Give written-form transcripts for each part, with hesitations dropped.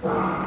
Ah.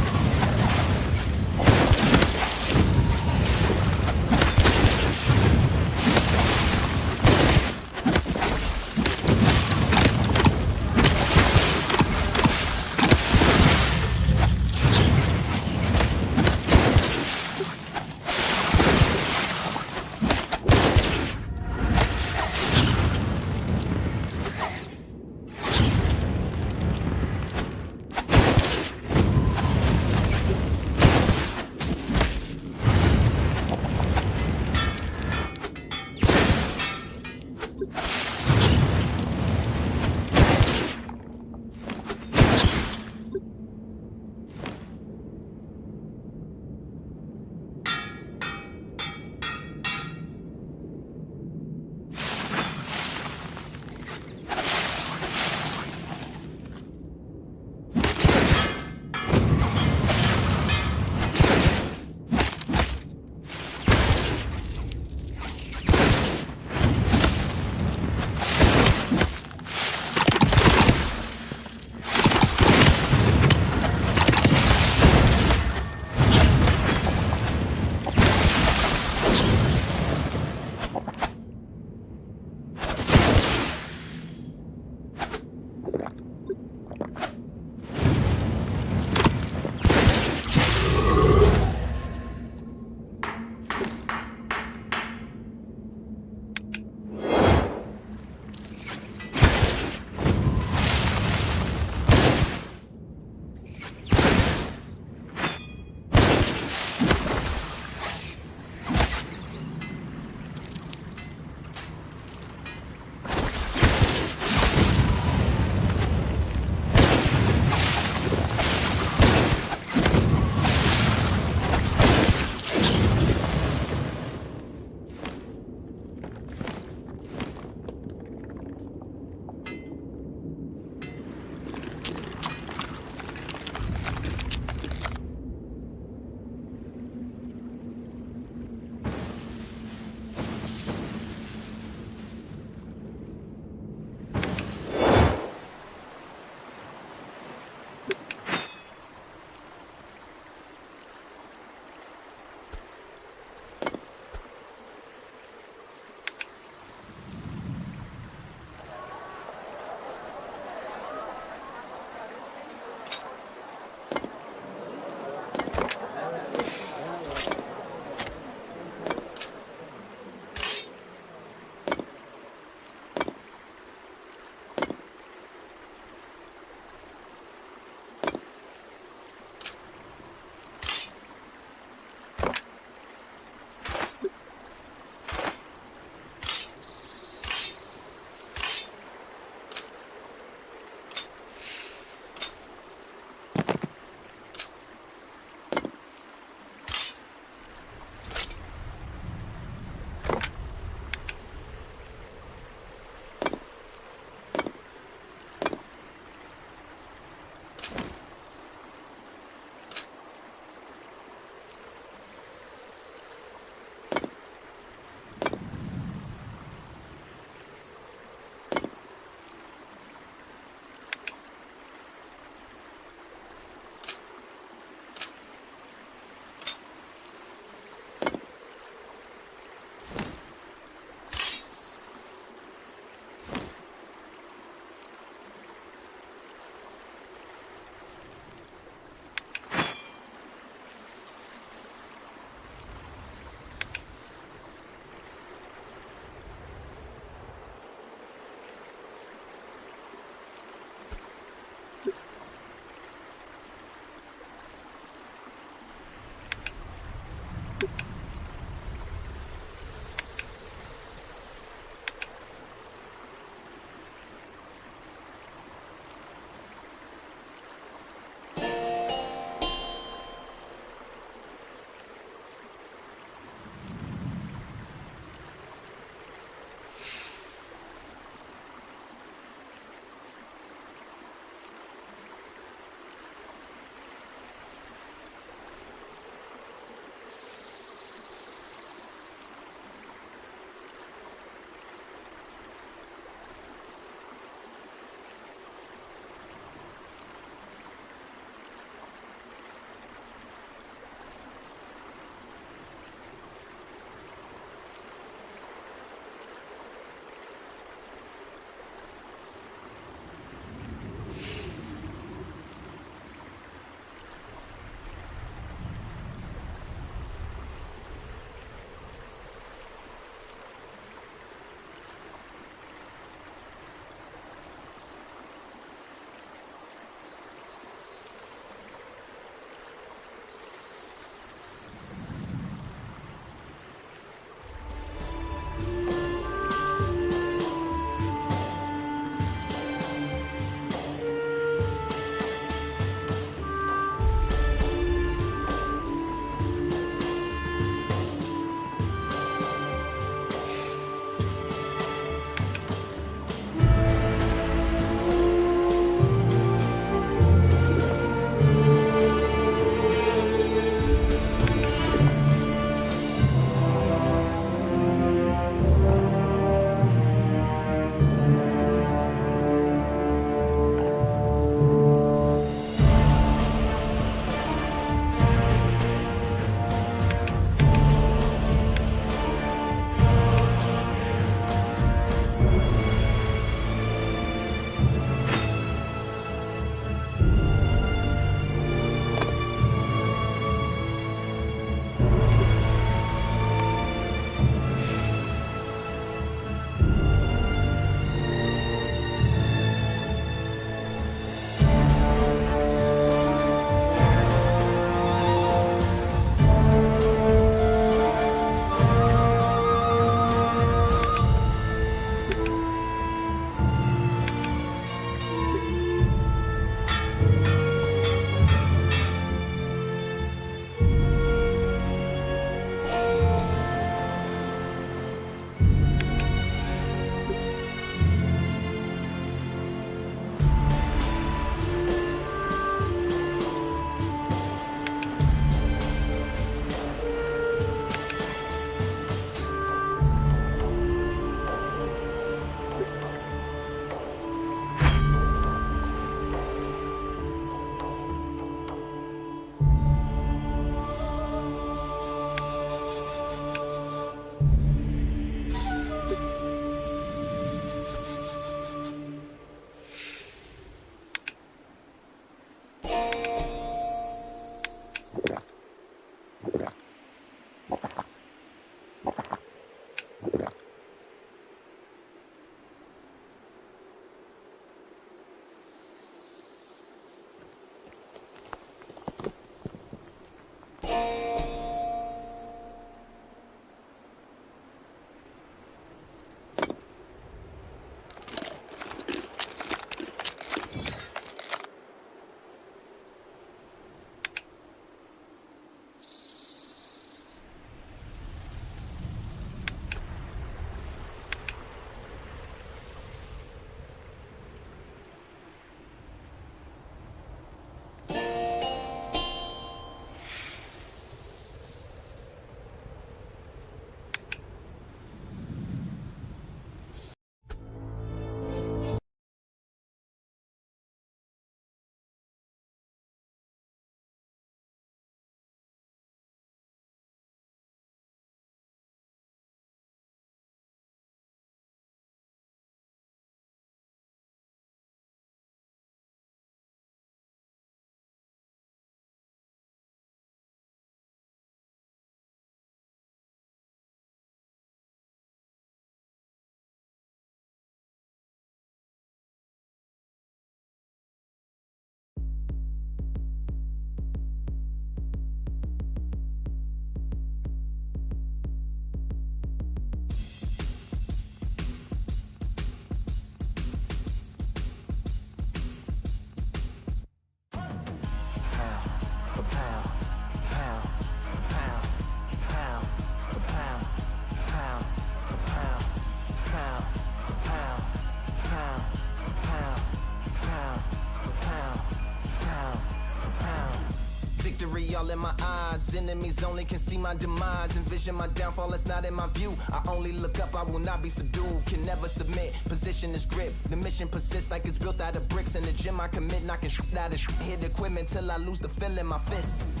victory all in my eyes. Enemies only can see my demise. Envision my downfall, it's not in my view. I only look up, I will not be subdued. Can never submit, position is grip. The mission persists like it's built out of bricks. In the gym I commit, knocking shit out of shit. Hit equipment till I lose the feel in my fists.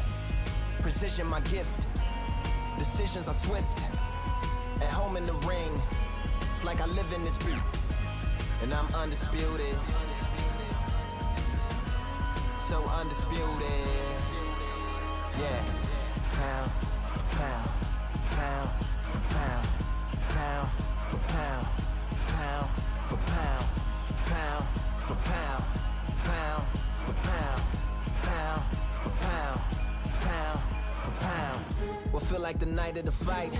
Precision my gift. Decisions are swift. At home in the ring, it's like I live in this beat. And I'm undisputed. So undisputed. Yeah. Pound for pound, pound for pound, pound for pound, pound for pound, pound for pound, pound for pound, pound for pound, pound for pound. What feel like the night of the fight?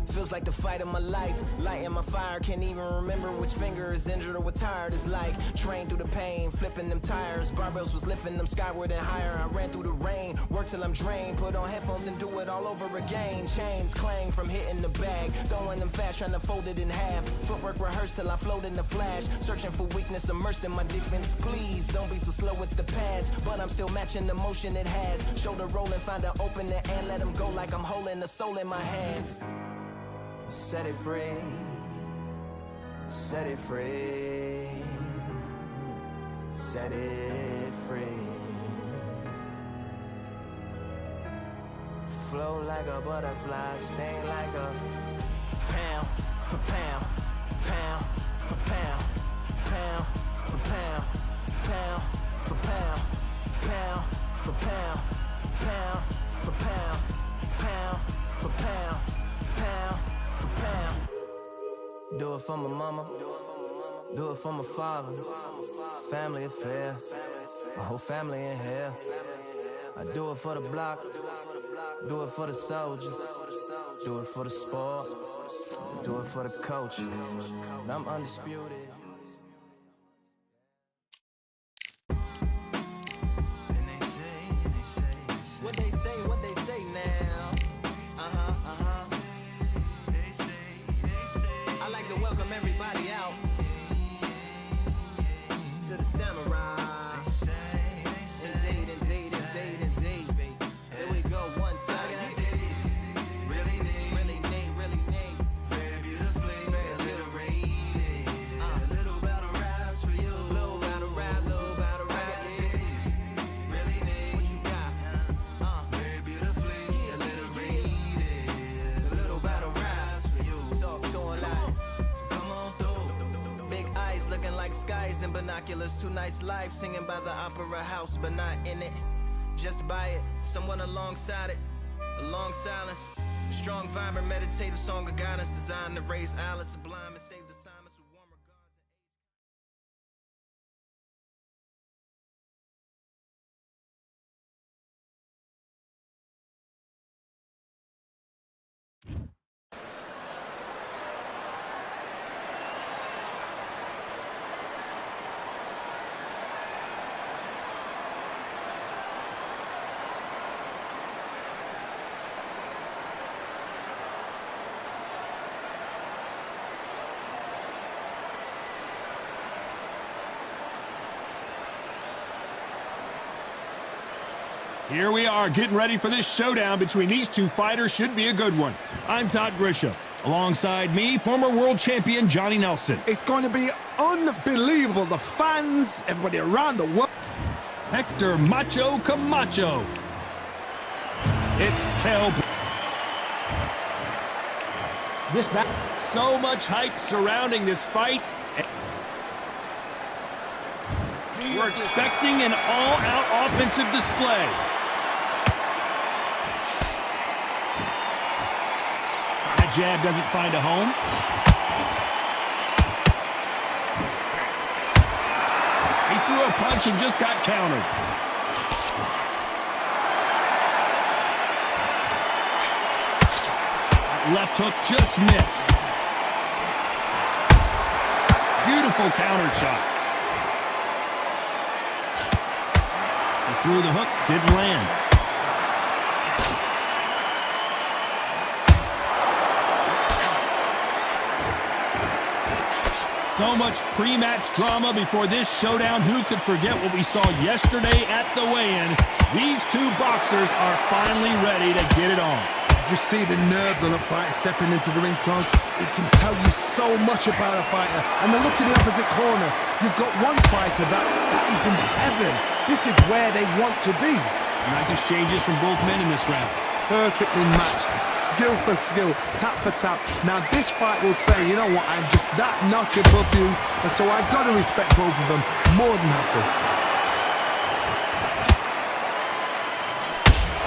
Feels like the fight of my life. Lighting my fire, can't even remember which finger is injured or what tired is like. Trained through the pain, flipping them tires. Barbells was lifting them skyward and higher. I ran through the rain, work till I'm drained. Put on headphones and do it all over again. Chains clang from hitting the bag. Throwing them fast, trying to fold it in half. Footwork rehearsed till I float in the flash. Searching for weakness, immersed in my defense. Please, don't be too slow with the pads. But I'm still matching the motion it has. Shoulder rolling, find an opening and let them go like I'm holding the soul in my hands. Set it free, set it free, set it free. Flow like a butterfly, sting like a pound for pound, pound for pound, pound for pound, pound for pound, pound for pound, pound for pound, pound for pound, pound. Do it for my mama, do it for my father. Family affair, my whole family in here. I do it for the block, do it for the soldiers, do it for the sport, do it for the culture. And I'm undisputed. What they say now? Welcome everybody out to the samurai. Indeed, indeed, indeed, indeed. Here we go, one time. Really need. Very beautifully, very alliterated. A little battle raps for you. Little battle rap. Really need. What you got? Very beautifully alliterated. A little battle raps for you. Talk to a lot. Looking like skies and binoculars. 2 nights live singing by the opera house, but not in it, just by it. Someone alongside it, a long silence. A strong, vibrant, meditative song of guidance designed to raise eyelids sublime and save the silence with warm regards. Here we are, getting ready for this showdown between these two fighters. Should be a good one. I'm Todd Grisham. Alongside me, former world champion Johnny Nelson. It's going to be unbelievable. The fans, everybody around the world. Hector Macho Camacho. It's hell. So much hype surrounding this fight. We're expecting an all-out offensive display. That jab doesn't find a home. He threw a punch and just got countered. That left hook just missed. Beautiful counter shot. He threw the hook, didn't land. So much pre-match drama before this showdown. Who could forget what we saw yesterday at the weigh-in? These two boxers are finally ready to get it on. Just see the nerves on a fighter stepping into the ring, Tom. It can tell you so much about a fighter. And then look in the opposite corner. You've got one fighter that is in heaven. This is where they want to be. Nice exchanges from both men in this round. Perfectly matched, skill for skill, tap for tap. Now this fight will say, you know what, I'm just that notch above you, and so I've got to respect both of them more than happy.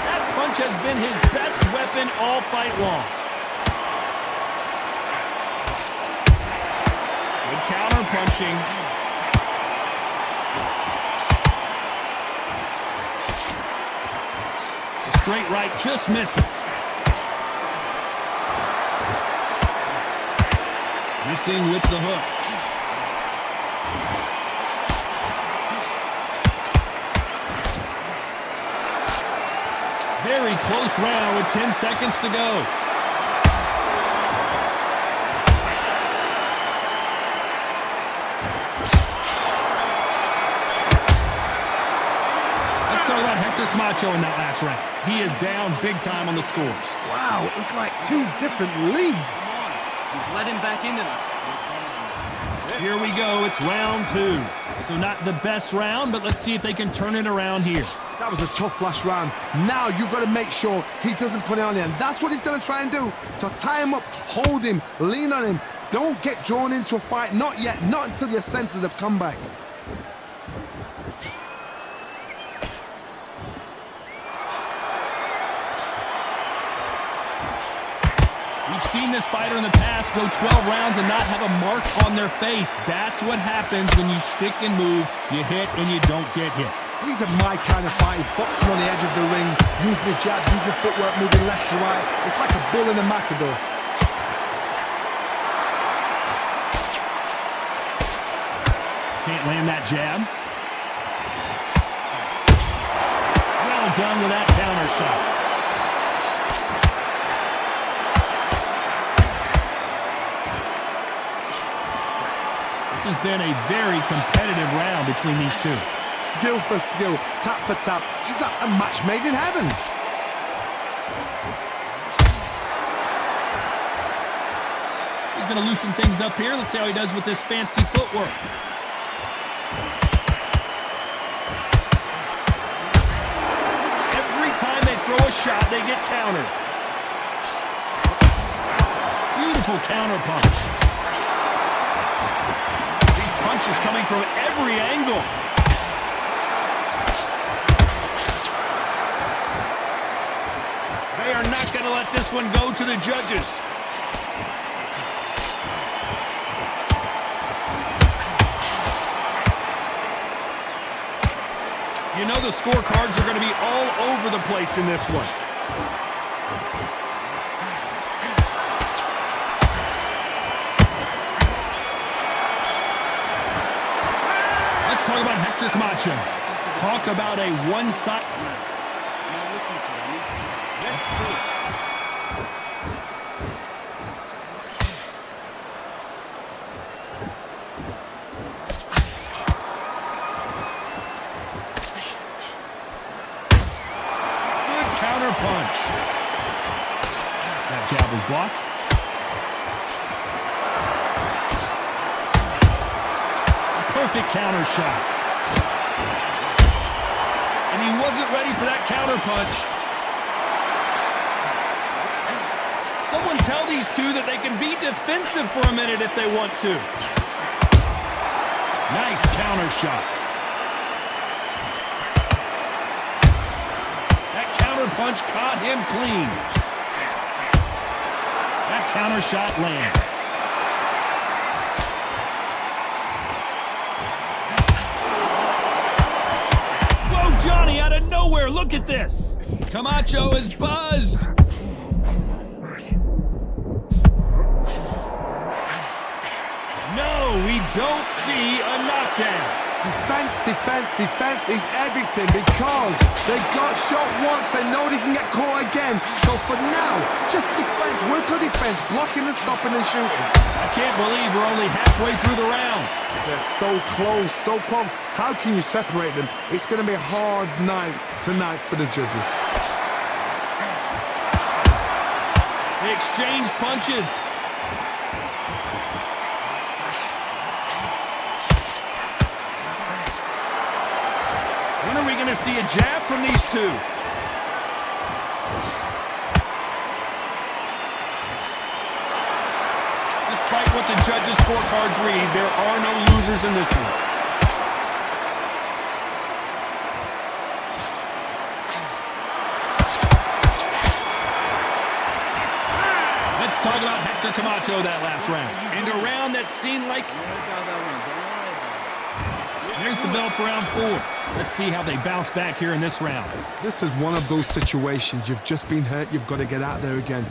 That punch has been his best weapon all fight long. Good counter punching. Straight right just misses. Missing with the hook. Very close round with 10 seconds to go. Let's talk about Hector Camacho in that last round. He is down big time on the scores. Wow, it's like two different leagues. You've let him back into this. Here we go, it's round 2. So not the best round, but let's see if they can turn it around here. That was a tough last round. Now you've got to make sure he doesn't put it on him. That's what he's going to try and do. So tie him up, hold him, lean on him. Don't get drawn into a fight. Not yet. Not until your senses have come back. We've seen this fighter in the past go 12 rounds and not have a mark on their face. That's what happens when you stick and move, you hit and you don't get hit. These are my kind of fighters, boxing on the edge of the ring, using the jab, using the footwork, moving left to right. It's like a bull in a matador. Can't land that jab. Well done with that counter shot. This has been a very competitive round between these two. Skill for skill, tap for tap. Just like a match made in heaven. He's going to loosen things up here. Let's see how he does with this fancy footwork. Every time they throw a shot, they get countered. Beautiful counter punch. These punches coming from every angle. They are not going to let this one go to the judges. You know the scorecards are going to be all over the place in this one. Let's talk about Hector Camacho. Talk about a one-sided... punch. That jab was blocked. A perfect counter shot. And he wasn't ready for that counter punch. Someone tell these two that they can be defensive for a minute if they want to. Nice counter shot. Punch caught him clean. That counter shot lands. Whoa, Johnny, out of nowhere, look at this. Camacho is buzzed. No, we don't see a knockdown. Defense, defense, defense is everything because they got shot once, they know they can get caught again. So for now, just defense, work on defense, blocking and stopping and shooting. I can't believe we're only halfway through the round. They're so close, so close. How can you separate them? It's going to be a hard night tonight for the judges. They exchange punches. When are we going to see a jab from these two? Despite what the judges' scorecards read, there are no losers in this one. Let's talk about Hector Camacho that last round. And a round that seemed like... There's the bell for round 4. Let's see how they bounce back here in this round. This is one of those situations. You've just been hurt. You've got to get out there again.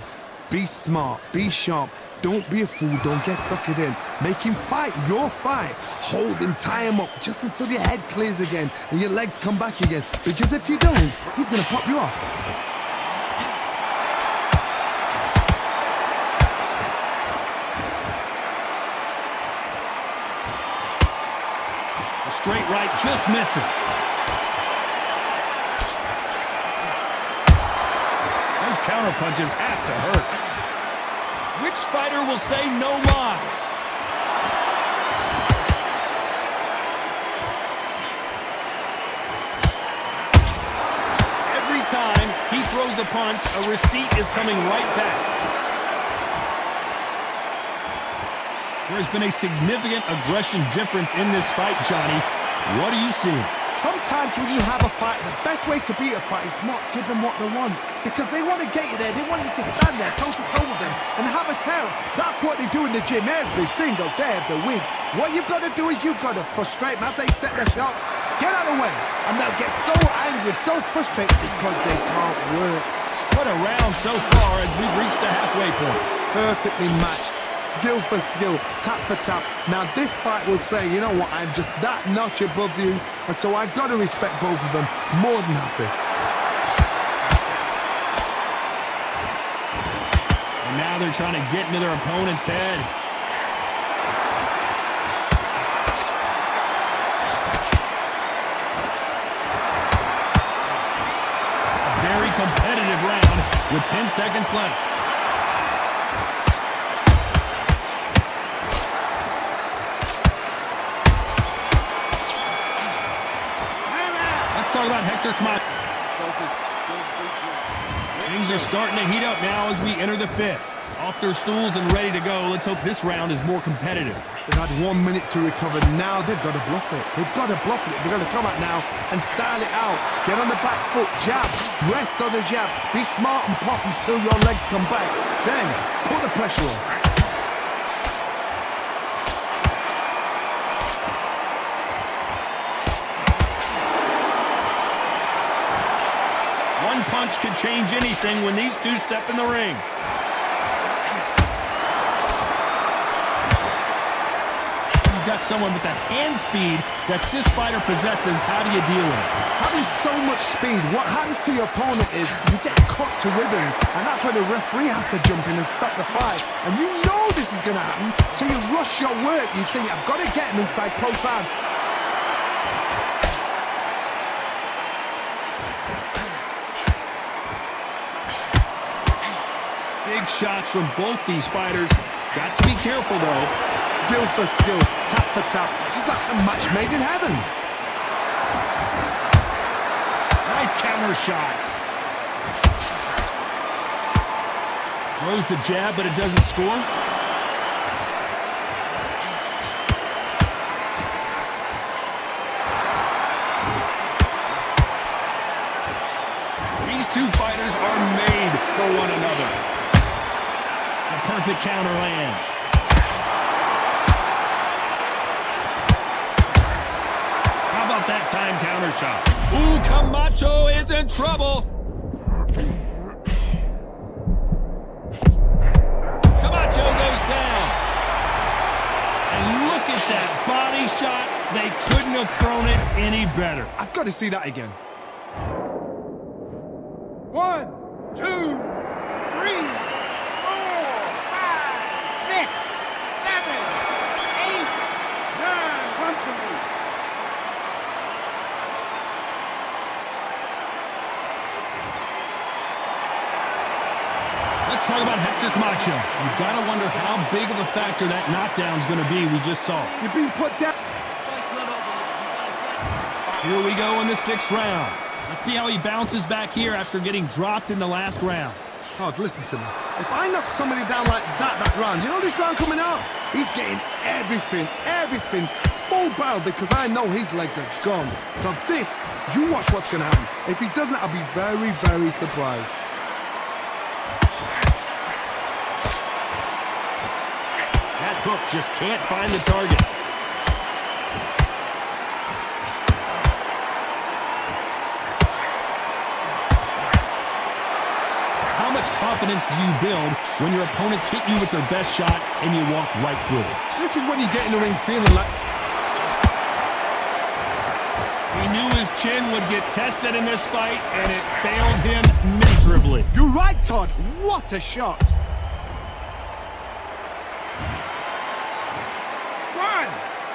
Be smart. Be sharp. Don't be a fool. Don't get suckered in. Make him fight your fight. Hold him. Tie him up just until your head clears again and your legs come back again. Because if you don't, he's going to pop you off. Straight right just misses. Those counter punches have to hurt. Which fighter will say no mas? Every time he throws a punch, a receipt is coming right back. There's been a significant aggression difference in this fight, Johnny. What do you see? Sometimes when you have a fight, the best way to beat a fight is not give them what they want. Because they want to get you there. They want you to stand there toe-to-toe with them and have a terror. That's what they do in the gym every single day of the week. What you've got to do is you've got to frustrate them as they set their shots. Get out of the way. And they'll get so angry, so frustrated because they can't work. What a round so far as we've reached the halfway point. Perfectly matched. Skill for skill, tap for tap. Now this fight will say, you know what, I'm just that notch above you, and so I've got to respect both of them. More than happy. And now they're trying to get into their opponent's head. A very competitive round with 10 seconds left. Talk about Hector Camacho. Things are starting to heat up now as we enter the 5th. Off their stools and ready to go. Let's hope this round is more competitive. They've had 1 minute to recover. Now they've got to bluff it. They've got to bluff it. They've got to come out now and style it out. Get on the back foot, jab, rest on the jab. Be smart and pop until your legs come back. Then put the pressure on. One punch could change anything when these two step in the ring. You've got someone with that hand speed that this fighter possesses. How do you deal with it? Having so much speed, what happens to your opponent is you get cut to ribbons, and that's where the referee has to jump in and stop the fight. And you know this is going to happen, so you rush your work. You think, I've got to get him inside close round. Big shots from both these fighters. Got to be careful, though. Skill for skill, tap for tap. Just like a match made in heaven. Nice counter shot. Throws the jab, but it doesn't score. These two fighters are made for one another. The perfect counter lands. How about that time counter shot? Ooh, Camacho is in trouble. Camacho goes down. And look at that body shot. They couldn't have thrown it any better. I've got to see that again. 1, 2, 3, 4, 5, 6, 7, 8, 9. Come to me. Let's talk about Hector Camacho. You've got to wonder how big of a factor that knockdown's going to be we just saw. You're being put down. Here we go in the 6th round. Let's see how he bounces back here after getting dropped in the last round. Todd, listen to me. If I knock somebody down like that round, you know this round coming up? He's getting everything, full barrel because I know his legs are gone. So this, you watch what's going to happen. If he doesn't, I'll be very, very surprised. That hook just can't find the target. How much confidence do you build when your opponents hit you with their best shot and you walk right through it? This is when you get in the ring feeling like... He knew his chin would get tested in this fight, and it failed him miserably. You're right, Todd. What a shot. 1,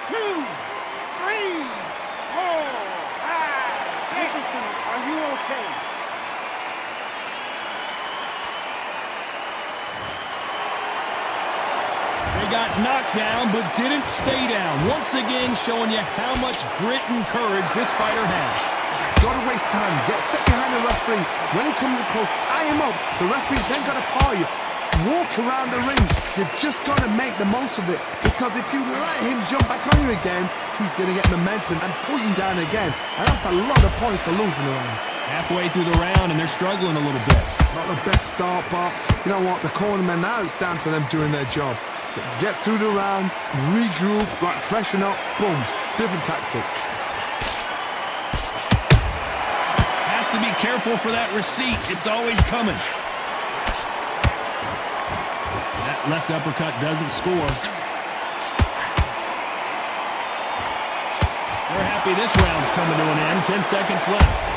2, 3, 4, 5, 6. Are you okay? They got knocked down, but didn't stay down. Once again, showing you how much grit and courage this fighter has. Gotta waste time. Get step behind the referee. When he comes close, tie him up. The referee's then gotta paw you. Walk around the ring. You've just gotta make the most of it. Because if you let him jump back on you again, he's gonna get momentum and pull you down again. And that's a lot of points to lose in the round. Halfway through the round, and they're struggling a little bit. Not the best start, but you know what? The cornermen, now it's down to them doing their job. Get through the round, regroup, right, freshen up, boom. Different tactics. Has to be careful for that receipt. It's always coming. That left uppercut doesn't score. They're happy this round's coming to an end. 10 seconds left.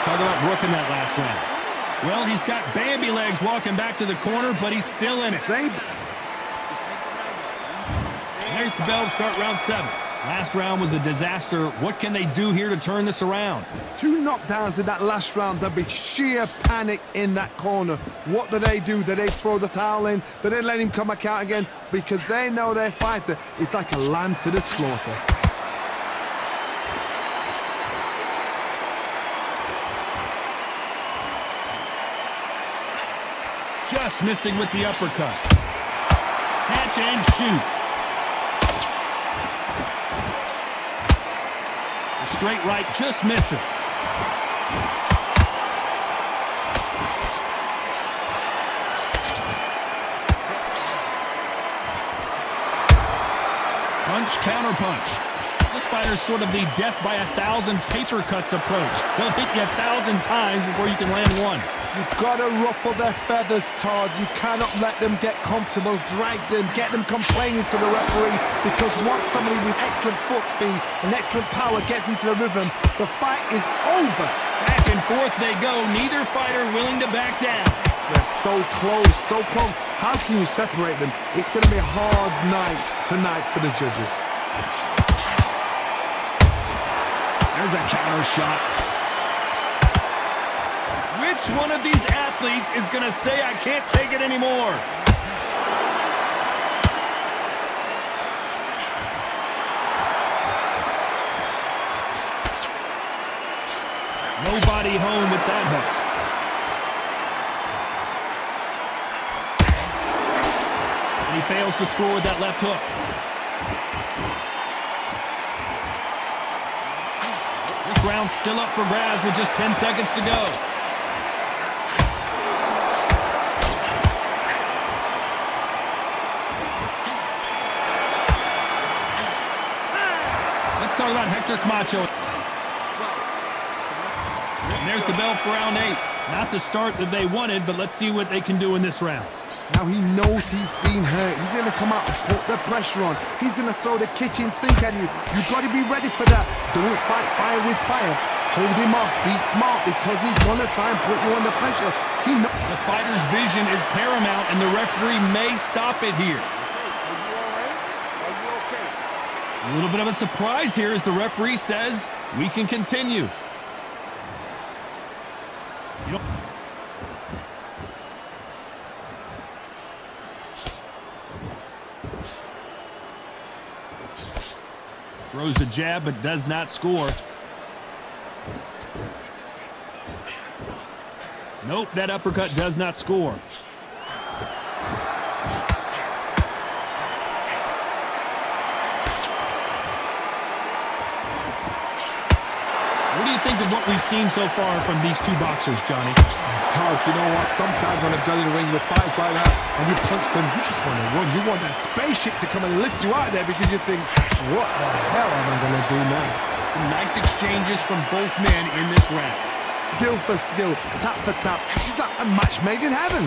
Talk about brooking that last round. Well, he's got Bambi legs walking back to the corner, but he's still in it. There's the bell to start round 7. Last round was a disaster. What can they do here to turn this around? 2 knockdowns in that last round. There'll be sheer panic in that corner. What do? Do they throw the towel in? Do they let him come back out again? Because they know their fighter is like a lamb to the slaughter. Just missing with the uppercut. Catch and shoot. The straight right just misses. Punch, counter punch. This fighter's sort of the death by 1,000 paper cuts approach. They'll hit you 1,000 times before you can land one. You've got to ruffle their feathers, Todd. You cannot let them get comfortable, drag them, get them complaining to the referee, because once somebody with excellent foot speed and excellent power gets into the rhythm, the fight is over. Back and forth they go, neither fighter willing to back down. They're so close, so close. How can you separate them? It's going to be a hard night tonight for the judges. There's a counter shot. Which one of these athletes is going to say, I can't take it anymore? Nobody home with that hook. And he fails to score with that left hook. This round's still up for grabs with just 10 seconds to go. Let's talk about Hector Camacho. And there's the bell for round 8. Not the start that they wanted, but let's see what they can do in this round. Now he knows he's been hurt. He's going to come out and put the pressure on. He's going to throw the kitchen sink at you. You've got to be ready for that. Don't fight fire with fire. Hold him off. Be smart because he's going to try and put you under pressure. The fighter's vision is paramount, and the referee may stop it here. A little bit of a surprise here as the referee says we can continue. Throws the jab but does not score. Nope, that uppercut does not score. What do you think of what we've seen so far from these two boxers, Johnny? Todd, you know what? Sometimes when I've done in the ring with fights like that, and you punch them, you just want to run. You want that spaceship to come and lift you out there because you think, what the hell am I going to do now? Some nice exchanges from both men in this round. Skill for skill, tap for tap. This is like a match made in heaven.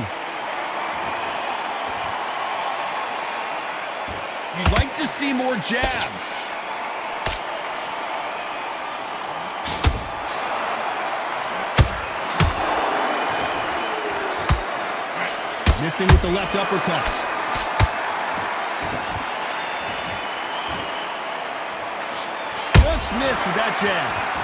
You'd like to see more jabs. Missing with the left uppercut. Just missed with that jab.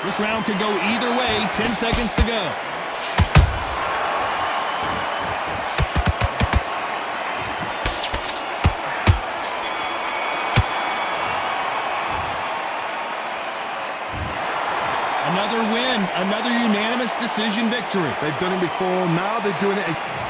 This round could go either way. 10 seconds to go. Another win, another unanimous decision victory. They've done it before, now they're doing it again.